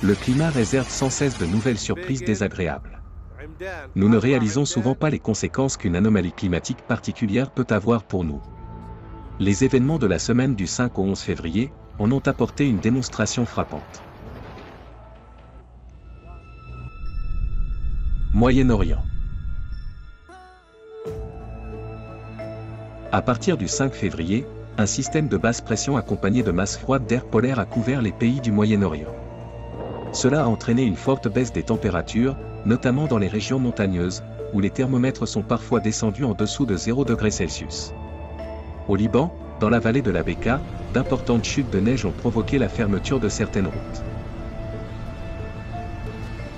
le climat réserve sans cesse de nouvelles surprises désagréables. Nous ne réalisons souvent pas les conséquences qu'une anomalie climatique particulière peut avoir pour nous. Les événements de la semaine du 5 au 11 février en ont apporté une démonstration frappante. Moyen-Orient. À partir du 5 février, un système de basse pression accompagné de masses froides d'air polaire a couvert les pays du Moyen-Orient. Cela a entraîné une forte baisse des températures, notamment dans les régions montagneuses, où les thermomètres sont parfois descendus en dessous de 0 degrés Celsius. Au Liban, dans la vallée de la Bekaa, d'importantes chutes de neige ont provoqué la fermeture de certaines routes.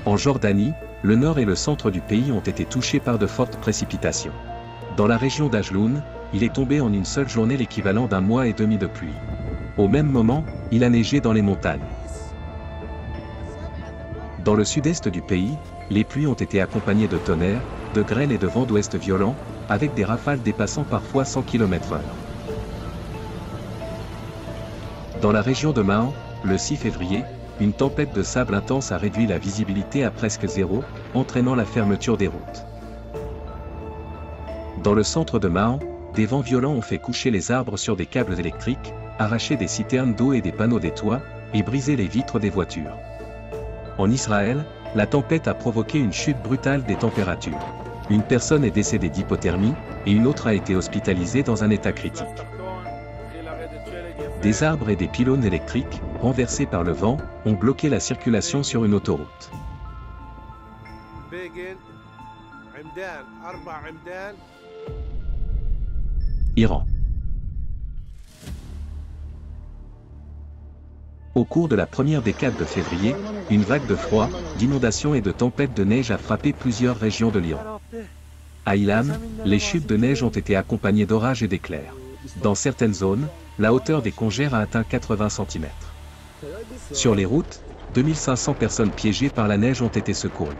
En Jordanie, le nord et le centre du pays ont été touchés par de fortes précipitations. Dans la région d'Ajloun, il est tombé en une seule journée l'équivalent d'un mois et demi de pluie. Au même moment, il a neigé dans les montagnes. Dans le sud-est du pays, les pluies ont été accompagnées de tonnerres, de grêle et de vents d'ouest violents, avec des rafales dépassant parfois 100 km/h. Dans la région de Mahan, le 6 février, une tempête de sable intense a réduit la visibilité à presque zéro, entraînant la fermeture des routes. Dans le centre de Mahan, des vents violents ont fait coucher les arbres sur des câbles électriques, arraché des citernes d'eau et des panneaux des toits, et brisé les vitres des voitures. En Israël, la tempête a provoqué une chute brutale des températures. Une personne est décédée d'hypothermie, et une autre a été hospitalisée dans un état critique. Des arbres et des pylônes électriques, renversés par le vent, ont bloqué la circulation sur une autoroute. Iran. Au cours de la première décade de février, une vague de froid, d'inondations et de tempêtes de neige a frappé plusieurs régions de l'Iran. À Ilam, les chutes de neige ont été accompagnées d'orages et d'éclairs. Dans certaines zones, la hauteur des congères a atteint 80 cm. Sur les routes, 2500 personnes piégées par la neige ont été secourues.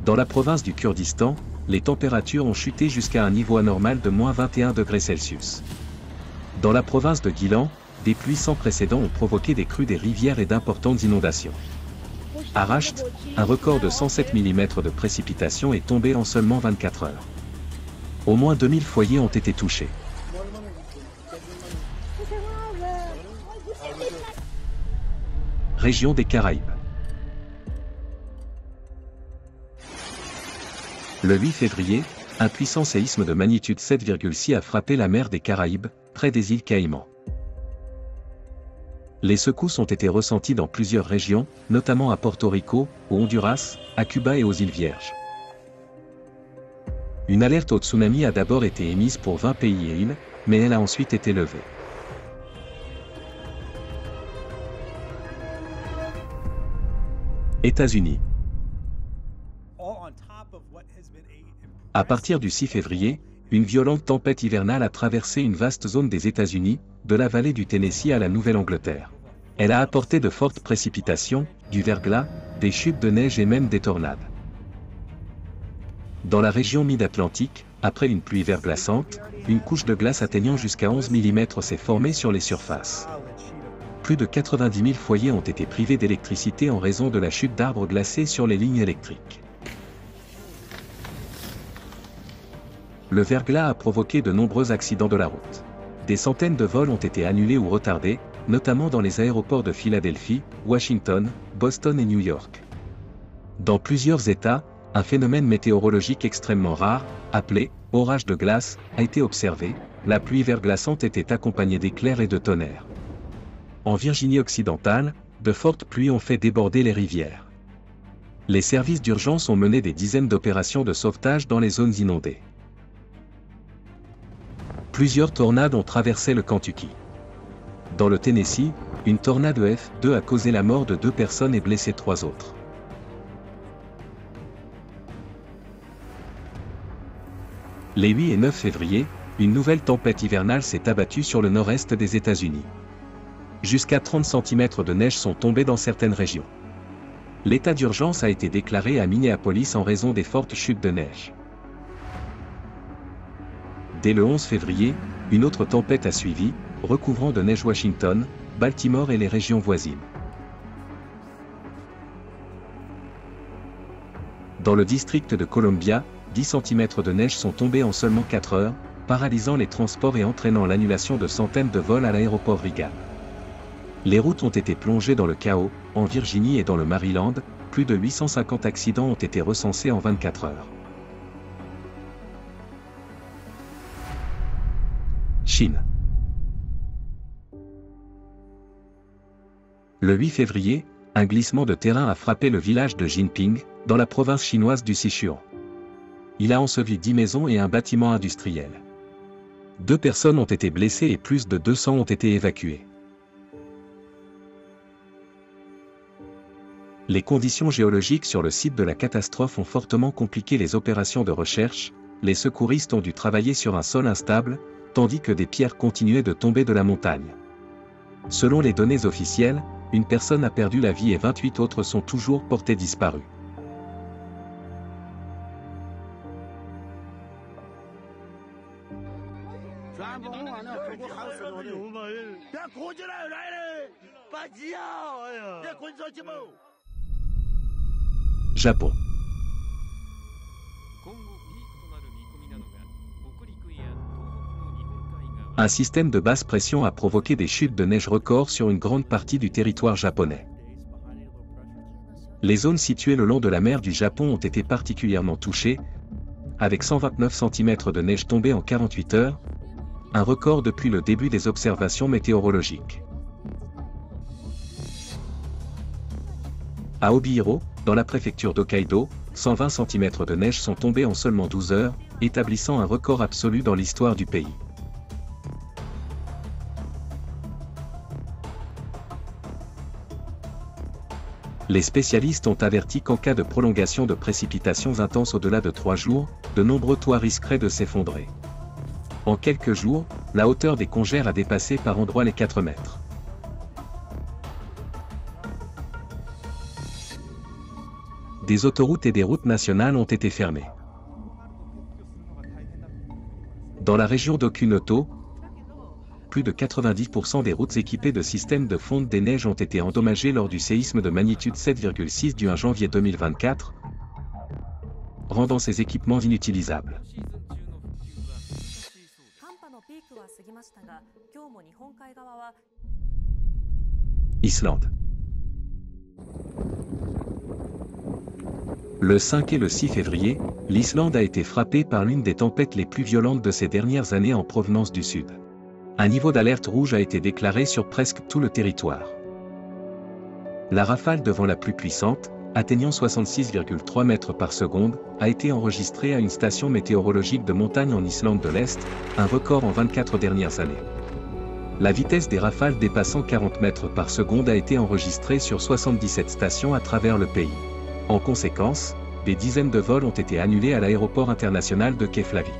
Dans la province du Kurdistan, les températures ont chuté jusqu'à un niveau anormal de moins 21 degrés Celsius. Dans la province de Guilan, des pluies sans précédent ont provoqué des crues des rivières et d'importantes inondations. À Rasht, un record de 107 mm de précipitations est tombé en seulement 24 heures. Au moins 2000 foyers ont été touchés. Région des Caraïbes. Le 8 février, un puissant séisme de magnitude 7,6 a frappé la mer des Caraïbes, près des îles Caïmans. Les secousses ont été ressenties dans plusieurs régions, notamment à Porto Rico, au Honduras, à Cuba et aux îles Vierges. Une alerte au tsunami a d'abord été émise pour 20 pays et îles, mais elle a ensuite été levée. États-Unis. À partir du 6 février, une violente tempête hivernale a traversé une vaste zone des États-Unis, de la vallée du Tennessee à la Nouvelle-Angleterre. Elle a apporté de fortes précipitations, du verglas, des chutes de neige et même des tornades. Dans la région mid-Atlantique, après une pluie verglaçante, une couche de glace atteignant jusqu'à 11 mm s'est formée sur les surfaces. Plus de 90 000 foyers ont été privés d'électricité en raison de la chute d'arbres glacés sur les lignes électriques. Le verglas a provoqué de nombreux accidents de la route. Des centaines de vols ont été annulés ou retardés, notamment dans les aéroports de Philadelphie, Washington, Boston et New York. Dans plusieurs États, un phénomène météorologique extrêmement rare, appelé « orage de glace », a été observé. La pluie verglaçante était accompagnée d'éclairs et de tonnerres. En Virginie occidentale, de fortes pluies ont fait déborder les rivières. Les services d'urgence ont mené des dizaines d'opérations de sauvetage dans les zones inondées. Plusieurs tornades ont traversé le Kentucky. Dans le Tennessee, une tornade F2 a causé la mort de 2 personnes et blessé 3 autres. Les 8 et 9 février, une nouvelle tempête hivernale s'est abattue sur le nord-est des États-Unis. Jusqu'à 30 cm de neige sont tombés dans certaines régions. L'état d'urgence a été déclaré à Minneapolis en raison des fortes chutes de neige. Dès le 11 février, une autre tempête a suivi, recouvrant de neige Washington, Baltimore et les régions voisines. Dans le district de Columbia, 10 cm de neige sont tombés en seulement 4 heures, paralysant les transports et entraînant l'annulation de centaines de vols à l'aéroport Reagan. Les routes ont été plongées dans le chaos, en Virginie et dans le Maryland, plus de 850 accidents ont été recensés en 24 heures. Chine. Le 8 février, un glissement de terrain a frappé le village de Jinping, dans la province chinoise du Sichuan. Il a enseveli 10 maisons et un bâtiment industriel. 2 personnes ont été blessées et plus de 200 ont été évacuées. Les conditions géologiques sur le site de la catastrophe ont fortement compliqué les opérations de recherche, les secouristes ont dû travailler sur un sol instable, tandis que des pierres continuaient de tomber de la montagne. Selon les données officielles, une personne a perdu la vie et 28 autres sont toujours portées disparues. Japon. Un système de basse pression a provoqué des chutes de neige records sur une grande partie du territoire japonais. Les zones situées le long de la mer du Japon ont été particulièrement touchées, avec 129 cm de neige tombée en 48 heures, un record depuis le début des observations météorologiques. À Obihiro, dans la préfecture d'Hokkaido, 120 cm de neige sont tombés en seulement 12 heures, établissant un record absolu dans l'histoire du pays. Les spécialistes ont averti qu'en cas de prolongation de précipitations intenses au-delà de 3 jours, de nombreux toits risqueraient de s'effondrer. En quelques jours, la hauteur des congères a dépassé par endroits les 4 mètres. Des autoroutes et des routes nationales ont été fermées. Dans la région d'Okunoto, plus de 90% des routes équipées de systèmes de fonte des neiges ont été endommagées lors du séisme de magnitude 7,6 du 1 janvier 2024, rendant ces équipements inutilisables. Islande. Le 5 et le 6 février, l'Islande a été frappée par l'une des tempêtes les plus violentes de ces dernières années en provenance du sud. Un niveau d'alerte rouge a été déclaré sur presque tout le territoire. La rafale de vent la plus puissante, atteignant 66,3 mètres par seconde, a été enregistrée à une station météorologique de montagne en Islande de l'Est, un record en 24 dernières années. La vitesse des rafales dépassant 40 mètres par seconde a été enregistrée sur 77 stations à travers le pays. En conséquence, des dizaines de vols ont été annulés à l'aéroport international de Keflavík.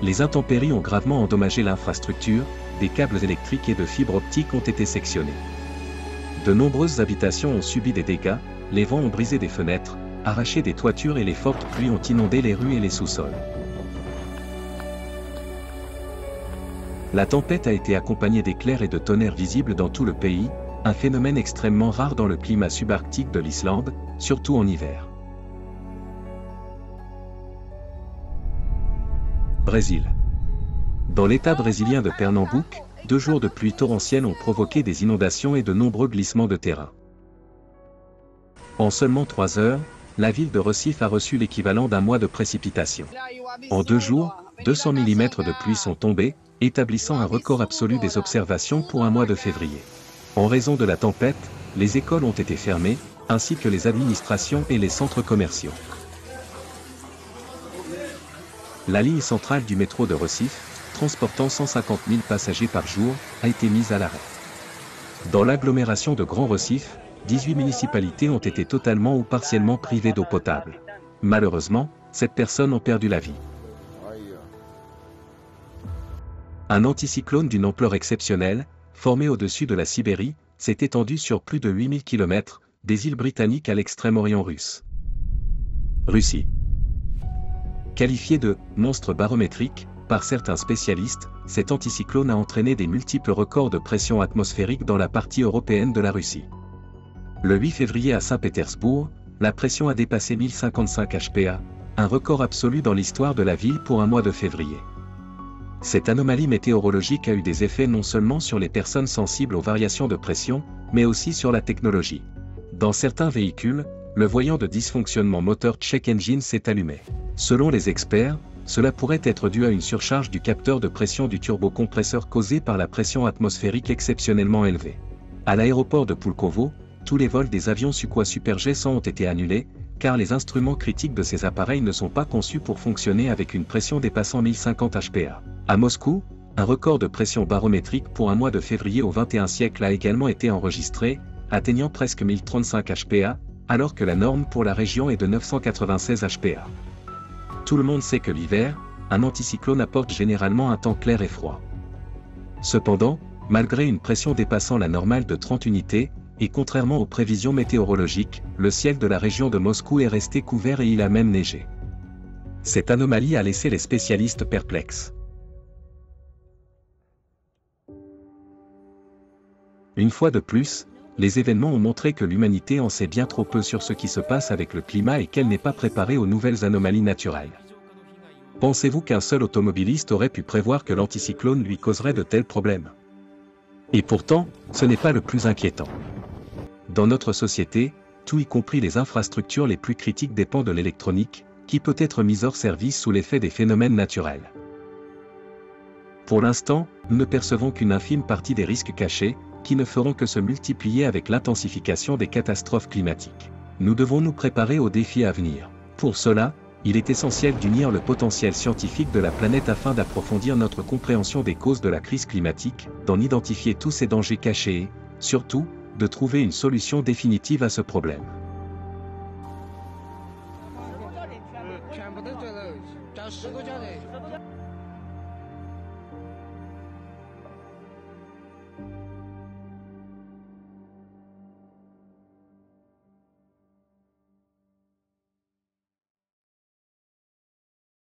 Les intempéries ont gravement endommagé l'infrastructure, des câbles électriques et de fibres optiques ont été sectionnés. De nombreuses habitations ont subi des dégâts, les vents ont brisé des fenêtres, arraché des toitures et les fortes pluies ont inondé les rues et les sous-sols. La tempête a été accompagnée d'éclairs et de tonnerres visibles dans tout le pays, un phénomène extrêmement rare dans le climat subarctique de l'Islande, surtout en hiver. Brésil. Dans l'État brésilien de Pernambuco, 2 jours de pluie torrentielle ont provoqué des inondations et de nombreux glissements de terrain. En seulement 3 heures, la ville de Recife a reçu l'équivalent d'un mois de précipitations. En 2 jours, 200 mm de pluie sont tombés, établissant un record absolu des observations pour un mois de février. En raison de la tempête, les écoles ont été fermées, ainsi que les administrations et les centres commerciaux. La ligne centrale du métro de Recife, transportant 150 000 passagers par jour, a été mise à l'arrêt. Dans l'agglomération de Grand Recife, 18 municipalités ont été totalement ou partiellement privées d'eau potable. Malheureusement, 7 personnes ont perdu la vie. Un anticyclone d'une ampleur exceptionnelle, formé au-dessus de la Sibérie, s'est étendu sur plus de 8000 km, des îles britanniques à l'extrême-orient russe. Russie. Qualifié de « monstre barométrique », Par certains spécialistes, cet anticyclone a entraîné des multiples records de pression atmosphérique dans la partie européenne de la Russie. Le 8 février à Saint-Pétersbourg, la pression a dépassé 1055 HPA, un record absolu dans l'histoire de la ville pour un mois de février. Cette anomalie météorologique a eu des effets non seulement sur les personnes sensibles aux variations de pression, mais aussi sur la technologie. Dans certains véhicules, le voyant de dysfonctionnement moteur check engine s'est allumé. Selon les experts, cela pourrait être dû à une surcharge du capteur de pression du turbocompresseur causée par la pression atmosphérique exceptionnellement élevée. À l'aéroport de Pulkovo, tous les vols des avions Sukhoi Super G100 ont été annulés, car les instruments critiques de ces appareils ne sont pas conçus pour fonctionner avec une pression dépassant 1050 HPA. À Moscou, un record de pression barométrique pour un mois de février au XXIe siècle a également été enregistré, atteignant presque 1035 HPA, alors que la norme pour la région est de 996 HPA. Tout le monde sait que l'hiver, un anticyclone apporte généralement un temps clair et froid. Cependant, malgré une pression dépassant la normale de 30 unités, et contrairement aux prévisions météorologiques, le ciel de la région de Moscou est resté couvert et il a même neigé. Cette anomalie a laissé les spécialistes perplexes. Une fois de plus, les événements ont montré que l'humanité en sait bien trop peu sur ce qui se passe avec le climat et qu'elle n'est pas préparée aux nouvelles anomalies naturelles. Pensez-vous qu'un seul automobiliste aurait pu prévoir que l'anticyclone lui causerait de tels problèmes? Et pourtant, ce n'est pas le plus inquiétant. Dans notre société, tout y compris les infrastructures les plus critiques dépend de l'électronique, qui peut être mise hors service sous l'effet des phénomènes naturels. Pour l'instant, nous ne percevons qu'une infime partie des risques cachés, qui ne feront que se multiplier avec l'intensification des catastrophes climatiques. Nous devons nous préparer aux défis à venir. Pour cela, il est essentiel d'unir le potentiel scientifique de la planète afin d'approfondir notre compréhension des causes de la crise climatique, d'en identifier tous ces dangers cachés et, surtout, de trouver une solution définitive à ce problème.